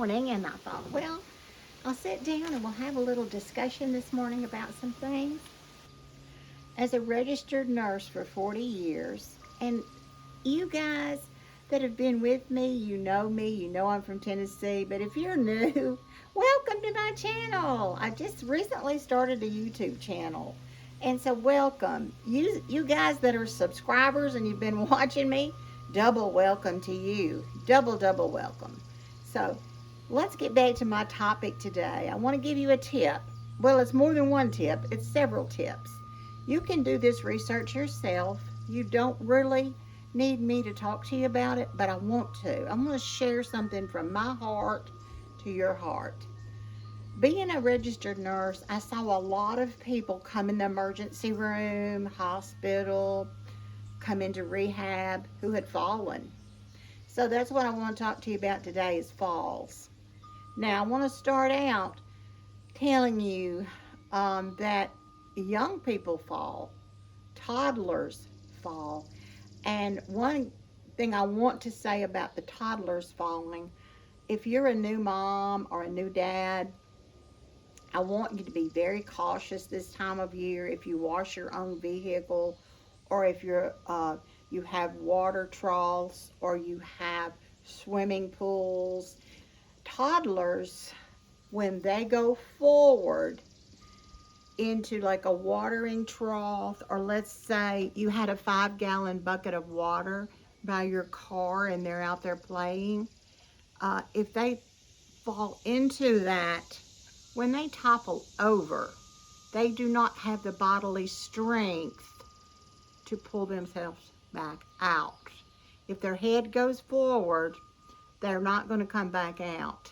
morning, and I thought, well, I'll sit down and we'll have a little discussion this morning about some things. As a registered nurse for 40 years, and you guys that have been with me, you know I'm from Tennessee, but if you're new, welcome to my channel. I just recently started a YouTube channel. And so welcome. You guys that are subscribers and you've been watching me, double welcome to you. Double welcome. So let's get back to my topic today. I want to give you a tip. Well, it's more than one tip, it's several tips. You can do this research yourself. You don't really need me to talk to you about it, but I want to. I'm going to share something from my heart to your heart. Being a registered nurse, I saw a lot of people come in the emergency room, hospital, come into rehab who had fallen. So that's what I want to talk to you about today is falls. Now, I want to start out telling you that young people fall, toddlers fall. And one thing I want to say about the toddlers falling, if you're a new mom or a new dad, I want you to be very cautious this time of year if you wash your own vehicle or if you have water troughs or you have swimming pools. Toddlers, when they go forward into like a watering trough, or let's say you had a 5-gallon bucket of water by your car and they're out there playing, if they fall into that, when they topple over, they do not have the bodily strength to pull themselves back out. If their head goes forward, they're not going to come back out.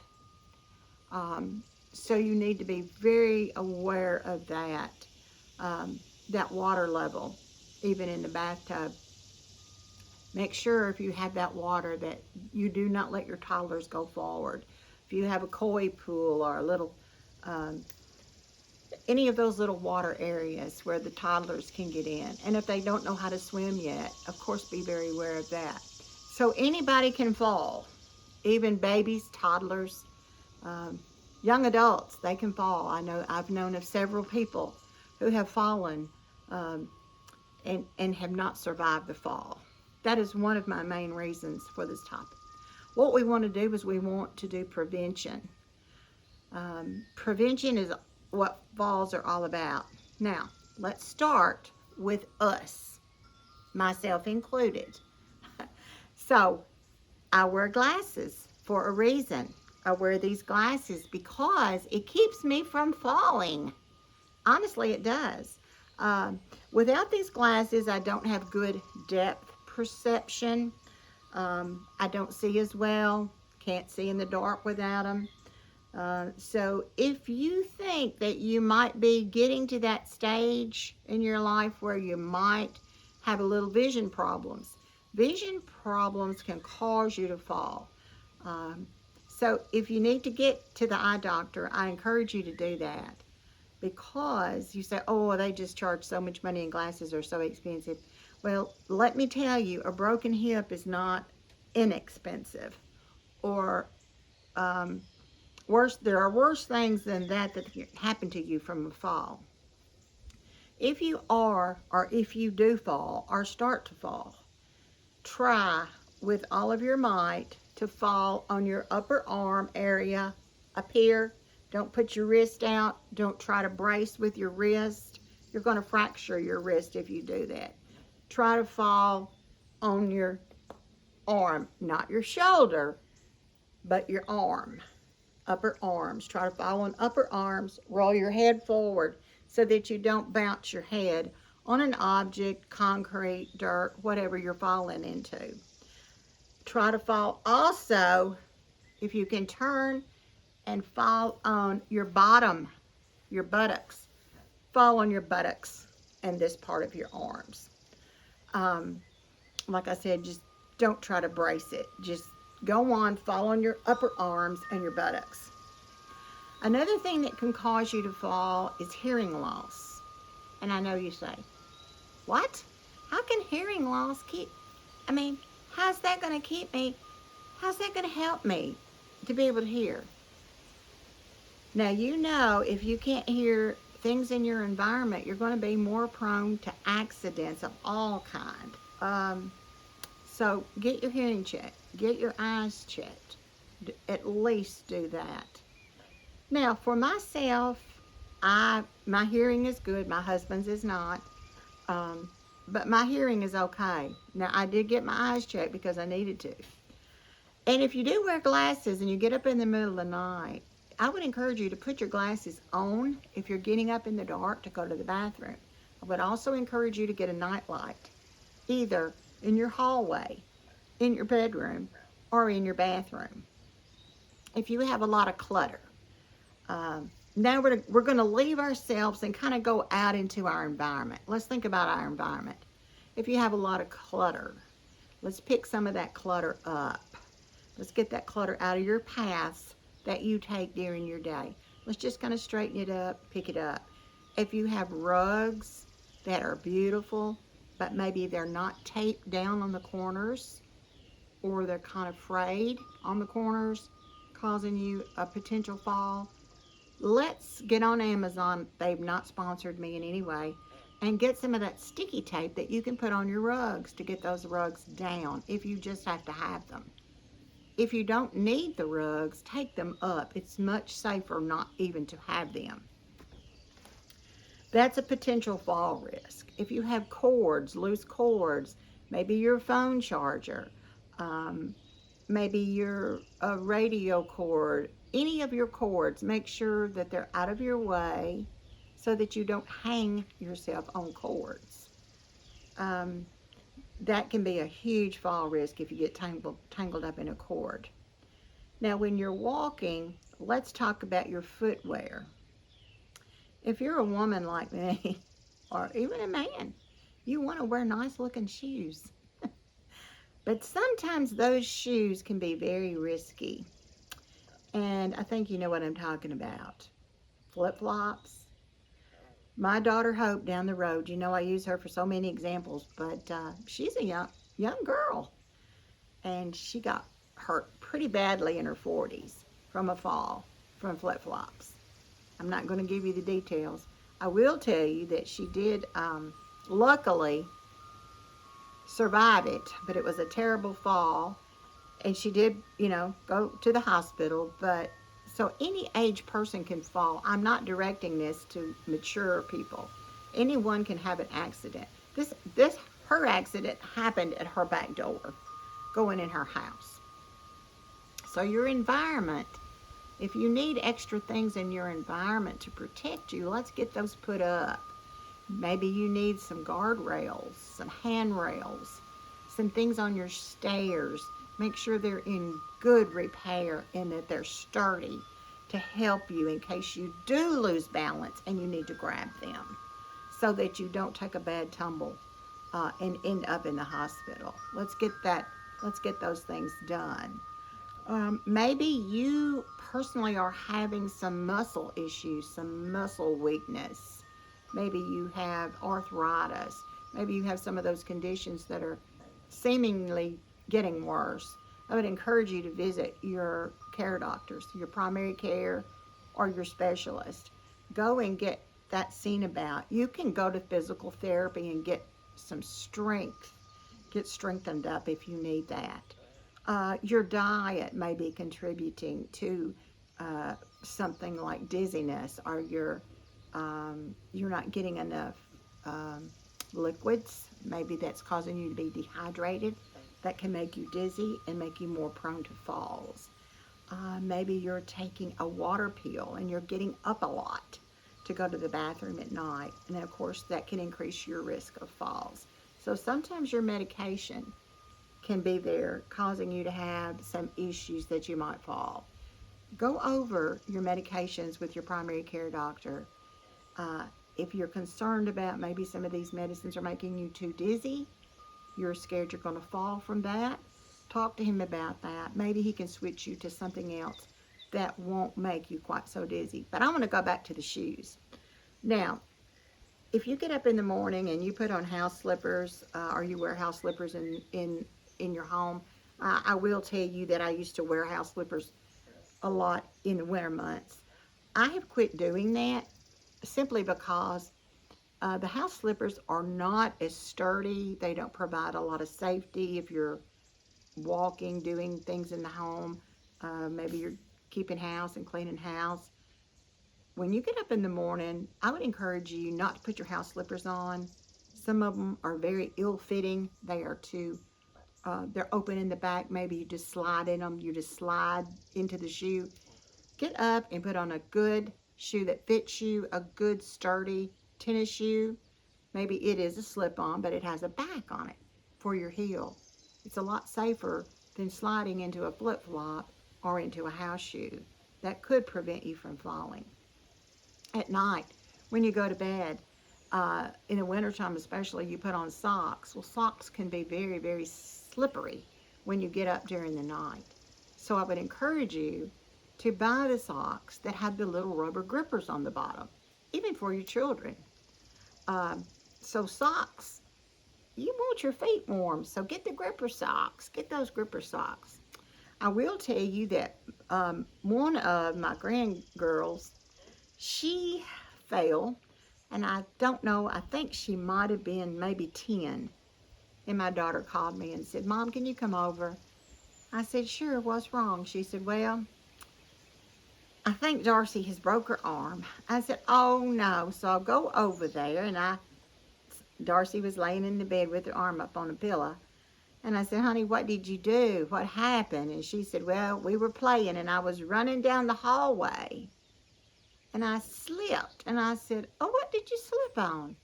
So you need to be very aware of that water level, even in the bathtub. Make sure if you have that water that you do not let your toddlers go forward. If you have a koi pool or a little, any of those little water areas where the toddlers can get in. And if they don't know how to swim yet, of course, be very aware of that. So anybody can fall, even babies, toddlers, young adults, they can fall. I've known of several people who have fallen and have not survived the fall. That is one of my main reasons for this topic. What we want to do is we want to do prevention. Prevention is what falls are all about. Now, let's start with us, myself included. So, I wear glasses for a reason. I wear these glasses because it keeps me from falling. Honestly, it does. Without these glasses, I don't have good depth perception. I don't see as well. Can't see in the dark without them. So if you think that you might be getting to that stage in your life where you might have a little vision problems can cause you to fall. So if you need to get to the eye doctor, I encourage you to do that, because you say, oh, they just charge so much money and glasses are so expensive. Well, let me tell you, a broken hip is not inexpensive. Or there are worse things than that can happen to you from a fall. If you are, or if you do fall, or start to fall, try with all of your might to fall on your upper arm area up here. Don't put your wrist out. Don't try to brace with your wrist. You're going to fracture your wrist if you do that. Try to fall on your arm, not your shoulder, but your arm, upper arms. Try to fall on upper arms. Roll your head forward so that you don't bounce your head on an object, concrete, dirt, whatever you're falling into. Try to fall also, if you can, turn and fall on your bottom, your buttocks. Fall on your buttocks and this part of your arms. Like I said, just don't try to brace it. Just go on, fall on your upper arms and your buttocks. Another thing that can cause you to fall is hearing loss. And I know you say, what? How can hearing loss how's that going to keep me? How's that going to help me? to be able to hear. Now, you know, if you can't hear things in your environment, you're going to be more prone to accidents of all kind. So get your hearing checked, get your eyes checked. At least do that. Now, for myself, my hearing is good. My husband's is not, um, but my hearing is okay. Now, I did get my eyes checked because I needed to. And if you do wear glasses and you get up in the middle of the night, I would encourage you to put your glasses on if you're getting up in the dark to go to the bathroom. I would also encourage you to get a night light, either in your hallway, in your bedroom, or in your bathroom. If you have a lot of clutter, now we're going to leave ourselves and kind of go out into our environment. Let's think about our environment. If you have a lot of clutter, let's pick some of that clutter up. Let's get that clutter out of your paths that you take during your day. Let's just kind of straighten it up, pick it up. If you have rugs that are beautiful, but maybe they're not taped down on the corners, or they're kind of frayed on the corners, causing you a potential fall, let's get on Amazon. They've not sponsored me in any way. And get some of that sticky tape that you can put on your rugs to get those rugs down if you just have to have them. If you don't need the rugs, take them up. It's much safer not even to have them. That's a potential fall risk. If you have cords, loose cords, maybe your phone charger, maybe your radio cord, any of your cords, make sure that they're out of your way so that you don't hang yourself on cords. That can be a huge fall risk if you get tangled up in a cord. Now, when you're walking, let's talk about your footwear. If you're a woman like me, or even a man, you want to wear nice looking shoes. But sometimes those shoes can be very risky. And I think you know what I'm talking about. Flip-flops. My daughter Hope down the road, you know I use her for so many examples, but she's a young girl. And she got hurt pretty badly in her 40s from a fall from flip-flops. I'm not going to give you the details. I will tell you that she did, luckily, survive it, but it was a terrible fall. And she did, go to the hospital. But so any age person can fall. I'm not directing this to mature people. Anyone can have an accident. Her accident happened at her back door, going in her house. So your environment, if you need extra things in your environment to protect you, let's get those put up. Maybe you need some guardrails, some handrails, some things on your stairs. Make sure they're in good repair and that they're sturdy to help you in case you do lose balance and you need to grab them, so that you don't take a bad tumble and end up in the hospital. Let's get those things done. Maybe you personally are having some muscle issues, some muscle weakness. Maybe you have arthritis. Maybe you have some of those conditions that are seemingly getting worse. I would encourage you to visit your care doctors, your primary care or your specialist. Go and get that seen about. You can go to physical therapy and get some strength, get strengthened up if you need that. Your diet may be contributing to something like dizziness, or you're not getting enough liquids. Maybe that's causing you to be dehydrated. That can make you dizzy and make you more prone to falls. Maybe you're taking a water pill and you're getting up a lot to go to the bathroom at night. And then, of course, that can increase your risk of falls. So sometimes your medication can be there causing you to have some issues that you might fall. Go over your medications with your primary care doctor. If you're concerned about maybe some of these medicines are making you too dizzy, you're scared you're going to fall from that, talk to him about that. Maybe he can switch you to something else that won't make you quite so dizzy. But I want to go back to the shoes. Now, if you get up in the morning and you put on house slippers, or you wear house slippers in your home, I will tell you that I used to wear house slippers a lot in the winter months. I have quit doing that simply because the house slippers are not as sturdy. They don't provide a lot of safety if you're walking, doing things in the home. Maybe you're keeping house and cleaning house. When you get up in the morning, I would encourage you not to put your house slippers on. Some of them are very ill-fitting. They are too, they're open in the back. Maybe you just slide in them. You just slide into the shoe. Get up and put on a good shoe that fits you, a good sturdy tennis shoe. Maybe it is a slip-on, but it has a back on it for your heel. It's a lot safer than sliding into a flip-flop or into a house shoe. That could prevent you from falling. At night, when you go to bed, in the wintertime especially, you put on socks. Well, socks can be very, very slippery when you get up during the night. So I would encourage you to buy the socks that have the little rubber grippers on the bottom, even for your children. Um, so socks, you want your feet warm, so get the gripper socks. Get those gripper socks. I will tell you that one of my grandgirls, she fell, and I don't know, I think she might have been maybe 10. And my daughter called me and said, Mom, can you come over? I said, sure, what's wrong? She said, well, I think Darcy has broke her arm. I said, oh no. So I'll go over there, and Darcy was laying in the bed with her arm up on a pillow. And I said, honey, what did you do? What happened? And she said, well, we were playing, and I was running down the hallway, and I slipped. And I said, oh, what did you slip on?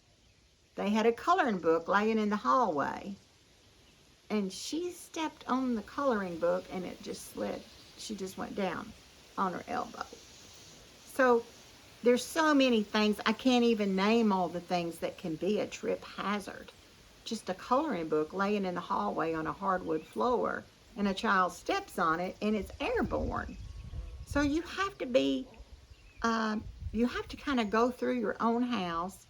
They had a coloring book laying in the hallway, and she stepped on the coloring book, and it just slid. She just went down on her elbow. So there's so many things. I can't even name all the things that can be a trip hazard. Just a coloring book laying in the hallway on a hardwood floor, and a child steps on it, and it's airborne. So you have to be, you have to kind of go through your own house,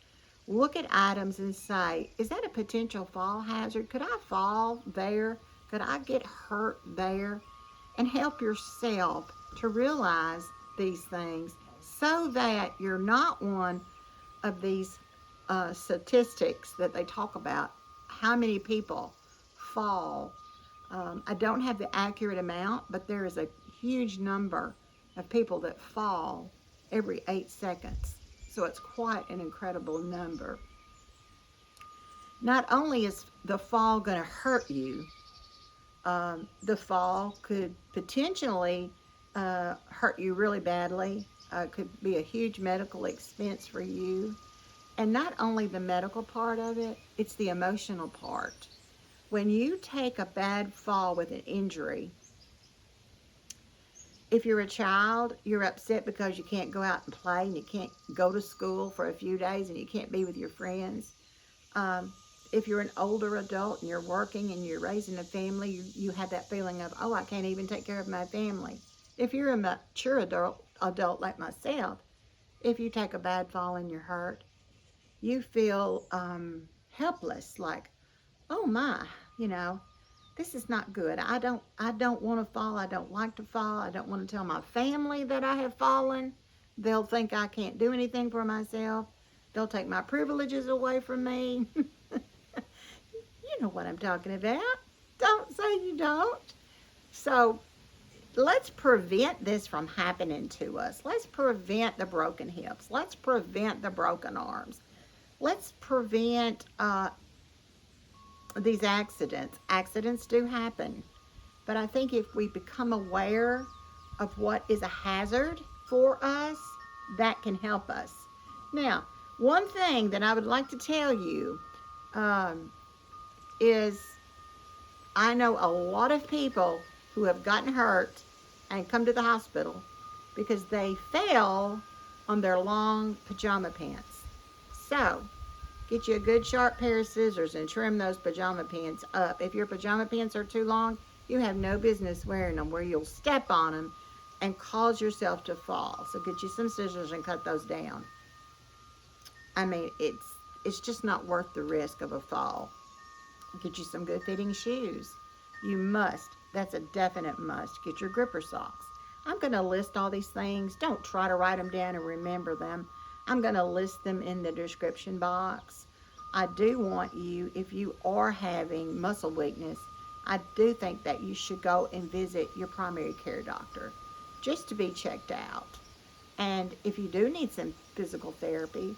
look at items and say, is that a potential fall hazard? Could I fall there? Could I get hurt there? And help yourself to realize these things so that you're not one of these statistics that they talk about, how many people fall. I don't have the accurate amount, but there is a huge number of people that fall every 8 seconds. So it's quite an incredible number. Not only is the fall going to hurt you, the fall could potentially hurt you really badly. Could be a huge medical expense for you. And not only the medical part of it, it's the emotional part. When you take a bad fall with an injury, if you're a child, you're upset because you can't go out and play, and you can't go to school for a few days, and you can't be with your friends. If you're an older adult and you're working and you're raising a family, you have that feeling of, oh, I can't even take care of my family. If you're a mature adult like myself, if you take a bad fall and you're hurt, you feel helpless, like, oh my, you know, this is not good. I don't want to fall. I don't like to fall. I don't want to tell my family that I have fallen. They'll think I can't do anything for myself. They'll take my privileges away from me. You know what I'm talking about. Don't say you don't. So let's prevent this from happening to us. Let's prevent the broken hips. Let's prevent the broken arms. Let's prevent these accidents. Accidents do happen. But I think if we become aware of what is a hazard for us, that can help us. Now, one thing that I would like to tell you is I know a lot of people who have gotten hurt and come to the hospital because they fell on their long pajama pants. So, get you a good sharp pair of scissors and trim those pajama pants up. If your pajama pants are too long, you have no business wearing them, where you'll step on them and cause yourself to fall. So get you some scissors and cut those down. I mean, it's just not worth the risk of a fall. Get you some good fitting shoes. You must, that's a definite must, get your gripper socks. I'm going to list all these things. Don't try to write them down and remember them. I'm going to list them in the description box. I do want you, if you are having muscle weakness, I do think that you should go and visit your primary care doctor just to be checked out. And if you do need some physical therapy,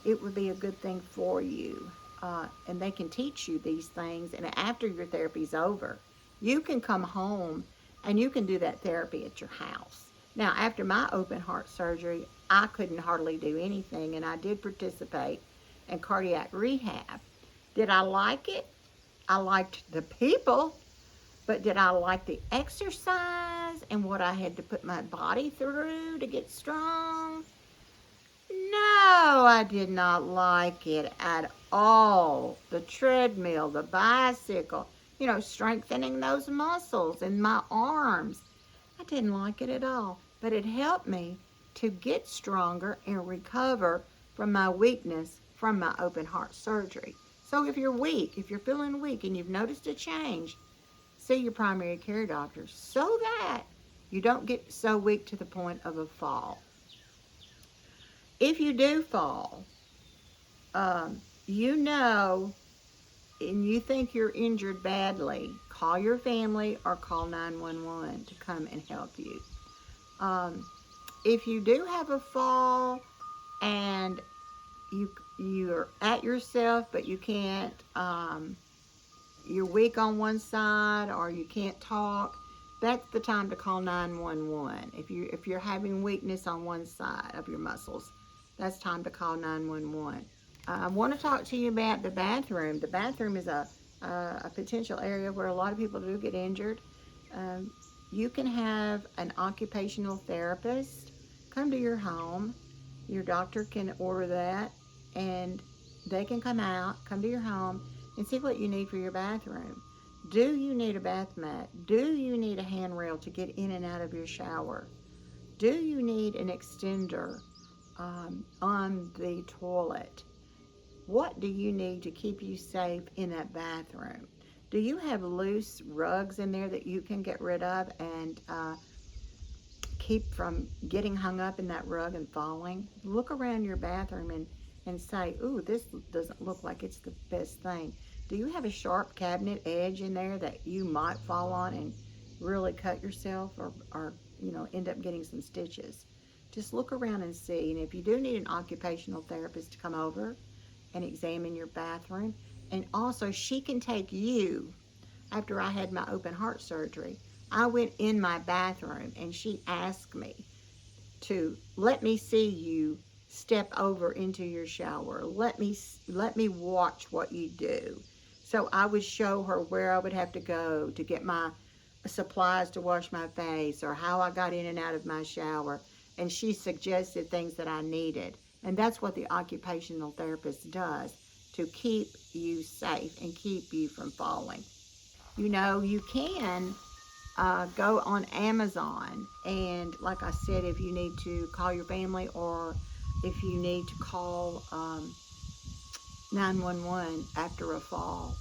it would be a good thing for you. And they can teach you these things. And after your therapy's over, you can come home and you can do that therapy at your house. Now, after my open heart surgery, I couldn't hardly do anything, and I did participate in cardiac rehab. Did I like it? I liked the people, but did I like the exercise and what I had to put my body through to get strong? No, I did not like it at all. The treadmill, the bicycle, strengthening those muscles in my arms. I didn't like it at all, but it helped me to get stronger and recover from my weakness from my open heart surgery. So if you're weak, if you're feeling weak and you've noticed a change, see your primary care doctor so that you don't get so weak to the point of a fall. If you do fall, you know, and you think you're injured badly, call your family or call 911 to come and help you. If you do have a fall and you're at yourself, but you can't, you're weak on one side or you can't talk, that's the time to call 911. If you're having weakness on one side of your muscles, that's time to call 911. I want to talk to you about the bathroom. The bathroom is a potential area where a lot of people do get injured. Um, you can have an occupational therapist come to your home. Your doctor can order that, and they can come to your home, and see what you need for your bathroom. Do you need a bath mat? Do you need a handrail to get in and out of your shower? Do you need an extender on the toilet? What do you need to keep you safe in that bathroom? Do you have loose rugs in there that you can get rid of and keep from getting hung up in that rug and falling? Look around your bathroom and say, ooh, this doesn't look like it's the best thing. Do you have a sharp cabinet edge in there that you might fall on and really cut yourself or end up getting some stitches? Just look around and see. And if you do need an occupational therapist to come over and examine your bathroom, and also she can take you. After I had my open heart surgery, I went in my bathroom and she asked me to let me see you step over into your shower. Let me watch what you do. So I would show her where I would have to go to get my supplies to wash my face, or how I got in and out of my shower. And she suggested things that I needed. And that's what the occupational therapist does, to keep you safe and keep you from falling. You can go on Amazon, and like I said, if you need to call your family or if you need to call 911 after a fall,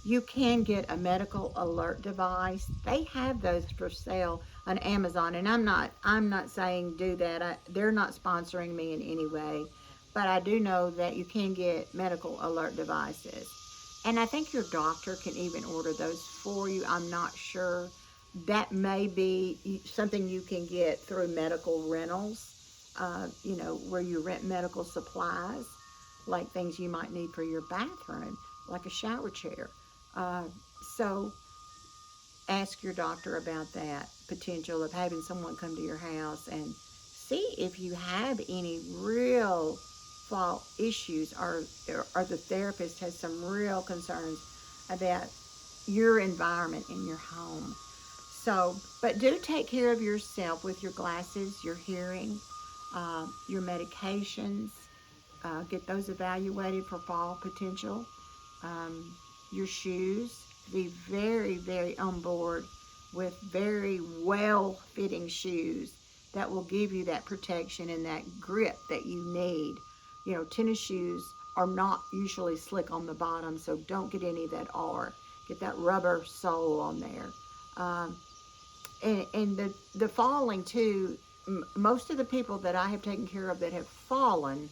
you can get a medical alert device. They have those for sale on Amazon, and I'm not saying do that. They're not sponsoring me in any way, but I do know that you can get medical alert devices. And I think your doctor can even order those for you. I'm not sure. That may be something you can get through medical rentals, where you rent medical supplies, like things you might need for your bathroom, like a shower chair. Uh, so ask your doctor about that potential of having someone come to your house and see if you have any real fall issues, or the therapist has some real concerns about your environment in your home. So, but do take care of yourself with your glasses, your hearing, your medications. Get those evaluated for fall potential. Your shoes. Be very, very on board with very well-fitting shoes that will give you that protection and that grip that you need. Tennis shoes are not usually slick on the bottom, so don't get any that are. Get that rubber sole on there. and the falling too, most of the people that I have taken care of that have fallen,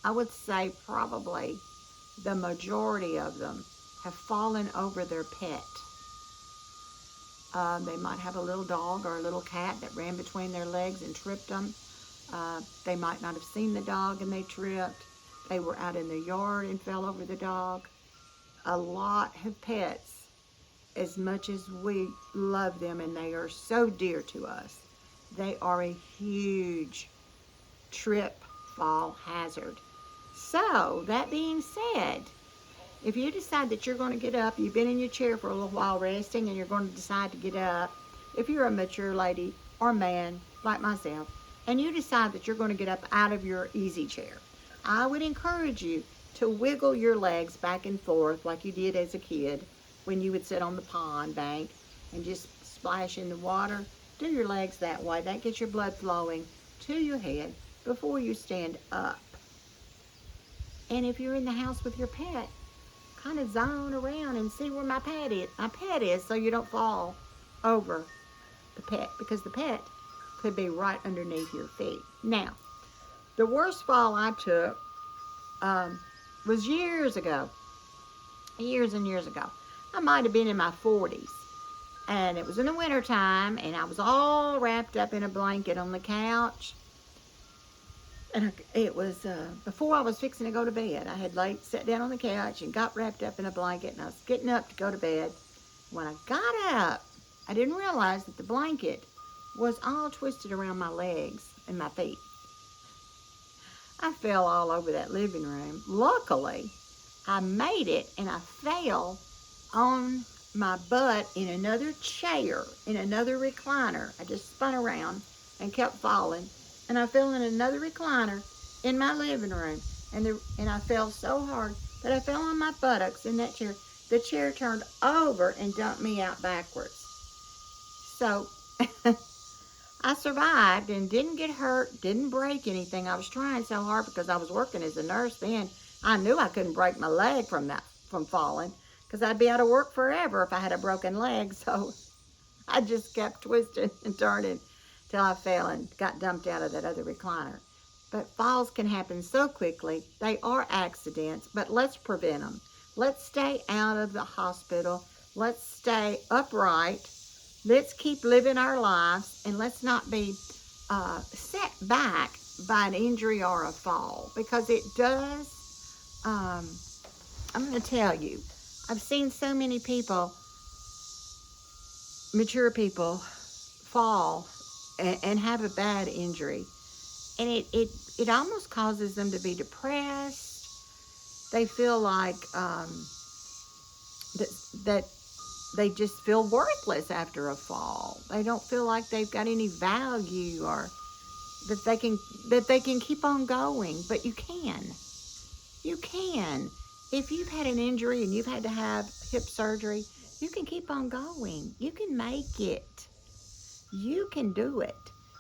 I would say probably the majority of them have fallen over their pet. They might have a little dog or a little cat that ran between their legs and tripped them. They might not have seen the dog and they tripped. They were out in the yard and fell over the dog. A lot have pets, as much as we love them and they are so dear to us. They are a huge trip fall hazard. So, that being said, if you decide that you're going to get up, you've been in your chair for a little while resting and you're going to decide to get up, if you're a mature lady or man like myself, and you decide that you're going to get up out of your easy chair, I would encourage you to wiggle your legs back and forth like you did as a kid when you would sit on the pond bank and just splash in the water. Do your legs that way. That gets your blood flowing to your head before you stand up. And if you're in the house with your pet, kind of zone around and see where my pet is so you don't fall over the pet, because the pet could be right underneath your feet. Now, the worst fall I took was years ago. Years and years ago. I might have been in my 40s. And it was in the wintertime, and I was all wrapped up in a blanket on the couch. And it was before I was fixing to go to bed. I had sat down on the couch and got wrapped up in a blanket, and I was getting up to go to bed. When I got up, I didn't realize that the blanket was all twisted around my legs and my feet. I fell all over that living room. Luckily, I made it, and I fell on my butt in another chair, in another recliner. I just spun around and kept falling. And I fell in another recliner in my living room. And I fell so hard that I fell on my buttocks in that chair. The chair turned over and dumped me out backwards. So I survived and didn't get hurt, didn't break anything. I was trying so hard because I was working as a nurse then. I knew I couldn't break my leg from falling, because I'd be out of work forever if I had a broken leg. So I just kept twisting and turning till I fell and got dumped out of that other recliner. But falls can happen so quickly. They are accidents, but let's prevent them. Let's stay out of the hospital. Let's stay upright. Let's keep living our lives, and let's not be set back by an injury or a fall, because it does. I'm going to tell you, I've seen so many people, mature people, fall and have a bad injury, and it almost causes them to be depressed. They feel like that they just feel worthless after a fall. They don't feel like they've got any value, or that they can keep on going. But you can. If you've had an injury and you've had to have hip surgery, you can keep on going. You can make it. You can do it.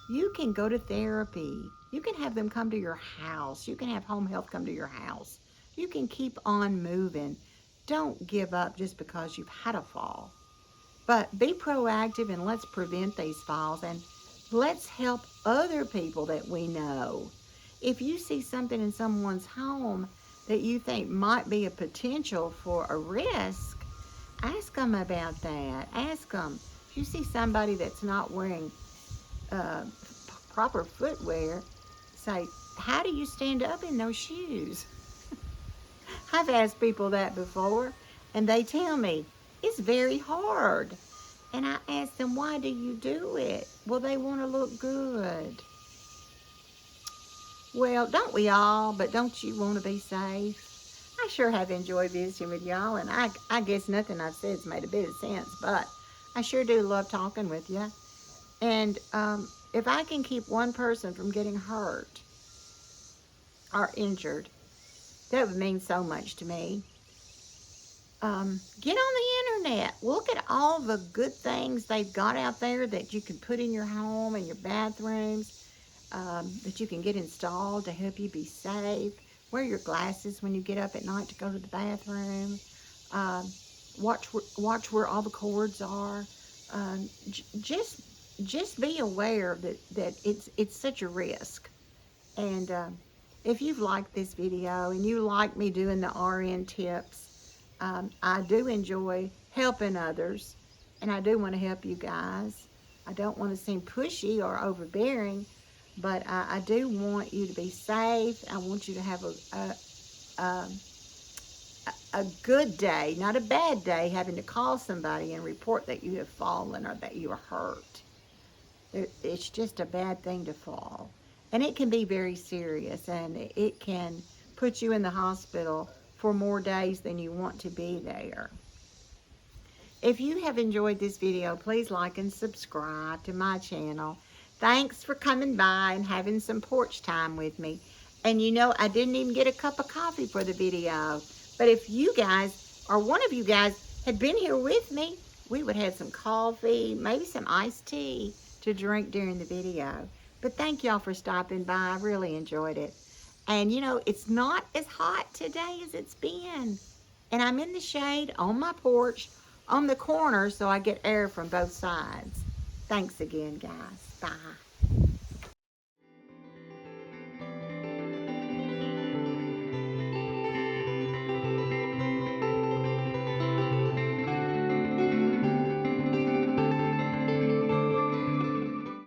You can go to therapy. You can have them come to your house. You can have home health come to your house. You can keep on moving. Don't give up just because you've had a fall. But be proactive, and let's prevent these falls, and let's help other people that we know. If you see something in someone's home that you think might be a potential for a risk, ask them about that. Ask them. If you see somebody that's not wearing proper footwear, say, how do you stand up in those shoes? I've asked people that before, and they tell me it's very hard. And I ask them, why do you do it? Well, they want to look good. Well, don't we all? But don't you want to be safe? I sure have enjoyed visiting with y'all, and I guess nothing I've said has made a bit of sense, but I sure do love talking with you. And if I can keep one person from getting hurt or injured, that would mean so much to me. Get on the internet. Look at all the good things they've got out there that you can put in your home and your bathrooms, that you can get installed to help you be safe. Wear your glasses when you get up at night to go to the bathroom. Watch where all the cords are. just be aware that it's such a risk. And if you've liked this video and you like me doing the RN tips, I do enjoy helping others, and I do want to help you guys. I don't want to seem pushy or overbearing, but I do want you to be safe. I want you to have a, a good day, not a bad day, having to call somebody and report that you have fallen or that you are hurt. It's just a bad thing to fall. And it can be very serious, and it can put you in the hospital for more days than you want to be there. If you have enjoyed this video, please like and subscribe to my channel. Thanks for coming by and having some porch time with me. And you know, I didn't even get a cup of coffee for the video. But if you guys, or one of you guys, had been here with me, we would have some coffee, maybe some iced tea to drink during the video. But thank y'all for stopping by. I really enjoyed it. And you know, it's not as hot today as it's been. And I'm in the shade on my porch on the corner so I get air from both sides. Thanks again, guys. Bye.